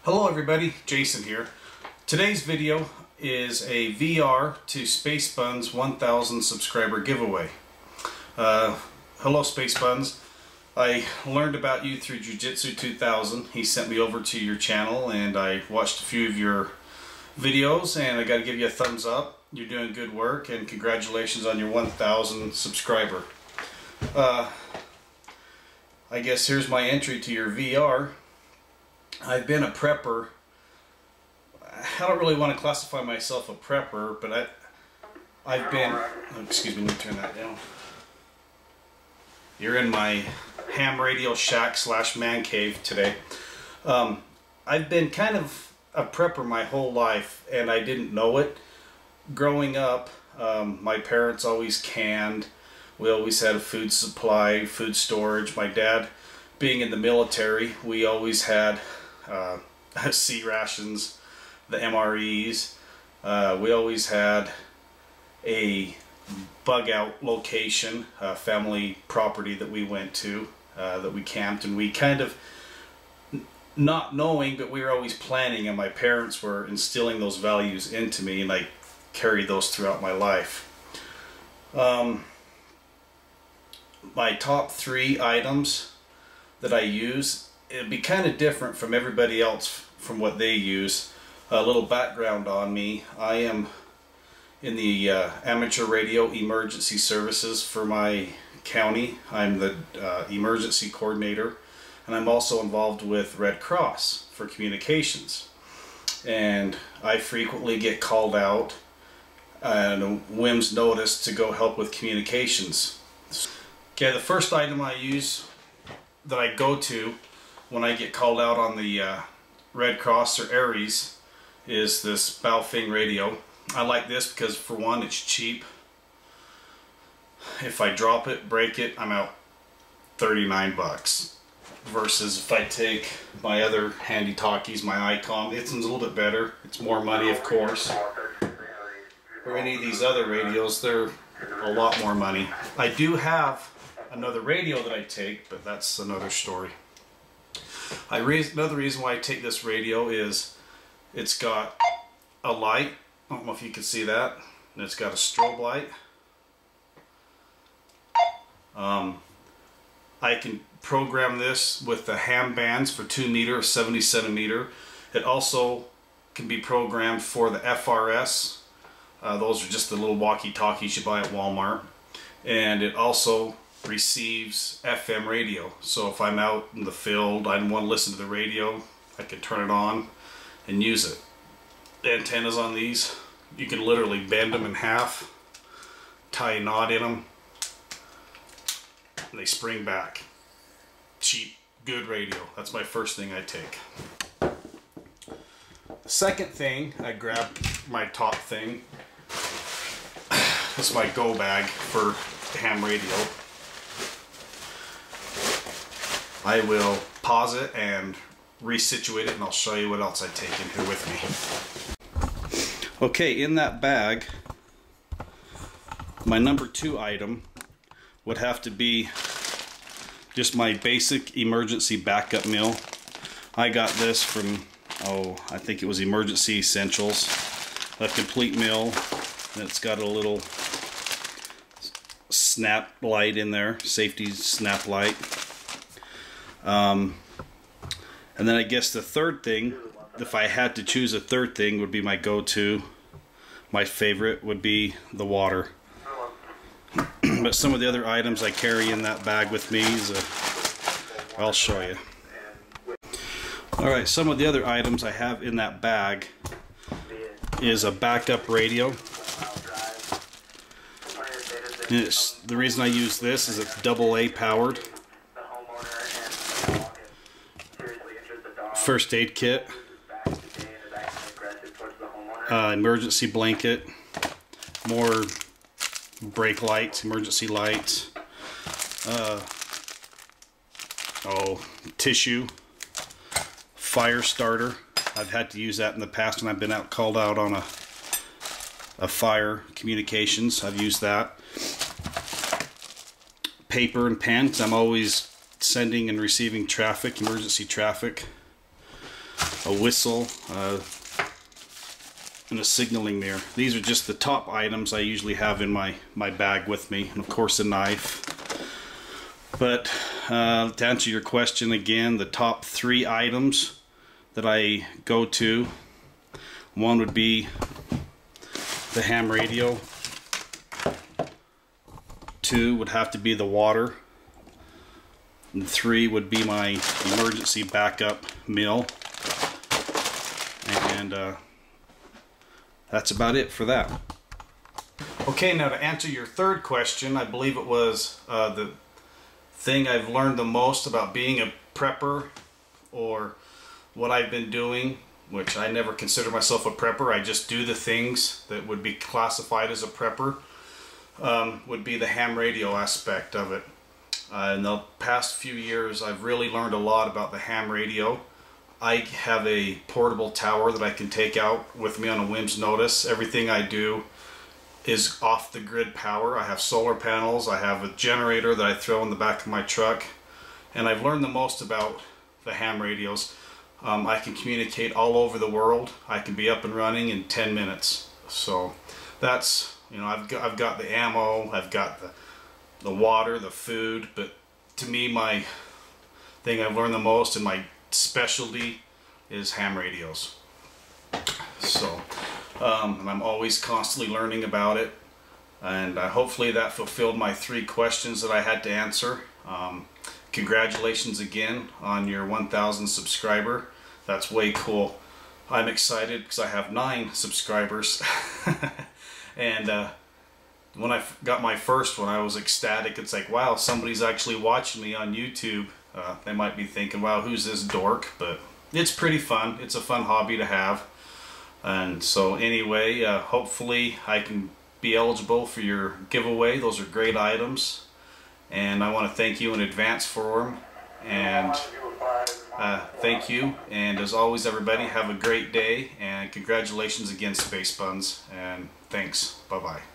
Hello everybody, Jason here. Today's video is a VR to spacebunz 1000 subscriber giveaway. Hello spacebunz. I learned about you through Jiu-Jitsu 2000. He sent me over to your channel and I watched a few of your videos and I got to give you a thumbs up. You're doing good work and congratulations on your 1000 subscriber. I guess here's my entry to your VR. I've been a prepper. I don't really want to classify myself a prepper, but I've been, oh, excuse me, let me turn that down. You're in my ham radio shack / man cave today. I've been kind of a prepper my whole life and I didn't know it. Growing up, my parents always canned. We always had a food supply, food storage. My dad, being in the military, we always had sea rations, the MREs. We always had a bug out location, family property that we went to, that we camped, and we kind of, not knowing, but we were always planning, and my parents were instilling those values into me, and I carried those throughout my life. My top 3 items that I use, it'd be kind of different from everybody else from what they use. A little background on me: I am in the amateur radio emergency services for my county. I'm the emergency coordinator, and I'm also involved with Red Cross for communications, and I frequently get called out on a whim's notice to go help with communications. Okay, the first item I use, that I go to when I get called out on the Red Cross or Aries, is this Baofeng radio. I like this because, for one, it's cheap. If I drop it, break it, I'm out 39 bucks. Versus if I take my other handy talkies, my ICOM, it's a little bit better. It's more money, of course. Or any of these other radios, they're a lot more money. I do have another radio that I take, but that's another story. Another reason why I take this radio is it's got a light. I don't know if you can see that. And it's got a strobe light. I can program this with the ham bands for 2 meter or 70 centimeter. It also can be programmed for the FRS. Those are just the little walkie-talkies you buy at Walmart. And it also receives FM radio. So if I'm out in the field, I want to listen to the radio, I can turn it on and use it. The antennas on these, you can literally bend them in half, tie a knot in them, and they spring back. Cheap, good radio. That's my first thing I take. The second thing, I grab my top thing. This is my go bag for ham radio. I will pause it and resituate it, and I'll show you what else I take in here with me. Okay, in that bag, my number 2 item would have to be just my basic emergency backup meal. I got this from, I think it was Emergency Essentials. A complete meal, and it's got a little snap light in there, safety snap light. And then I guess the third thing, if I had to choose a third thing, would be my go-to. My favorite would be the water. But some of the other items I carry in that bag with me is I'll show you. Alright, some of the other items I have in that bag is a backup radio. The reason I use this is it's AA powered. First aid kit, emergency blanket, more brake lights, emergency lights, tissue, fire starter. I've had to use that in the past when I've been called out on a fire communications. I've used that. Paper and pen, because I'm always sending and receiving traffic, emergency traffic. a whistle, and a signaling mirror. These are just the top items I usually have in my bag with me, and of course a knife. But to answer your question again, the top 3 items that I go to, one would be the ham radio, 2 would have to be the water, and 3 would be my emergency backup mill, and that's about it for that. Okay, now to answer your third question, I believe it was the thing I've learned the most about being a prepper, or what I've been doing, which I never consider myself a prepper. I just do the things that would be classified as a prepper, would be the ham radio aspect of it. In the past few years, I've really learned a lot about the ham radio. I have a portable tower that I can take out with me on a whim's notice. Everything I do is off the grid power. I have solar panels, I have a generator that I throw in the back of my truck, and I've learned the most about the ham radios. I can communicate all over the world. I can be up and running in 10 minutes. So that's, you know, I've got the ammo, I've got the water, the food, but to me, my thing I've learned the most and my specialty is ham radios. So and I'm always constantly learning about it, and hopefully that fulfilled my 3 questions that I had to answer. Congratulations again on your 1,000 subscriber. That's way cool. I'm excited because I have 9 subscribers. And when I got my first one, I was ecstatic. It's like, wow, somebody's actually watching me on YouTube. They might be thinking, wow, who's this dork? But it's pretty fun. It's a fun hobby to have. And so anyway, hopefully I can be eligible for your giveaway. Those are great items, and I want to thank you in advance for them. And thank you, and as always, everybody, have a great day, and congratulations again, Space Buns, and thanks. Bye-bye.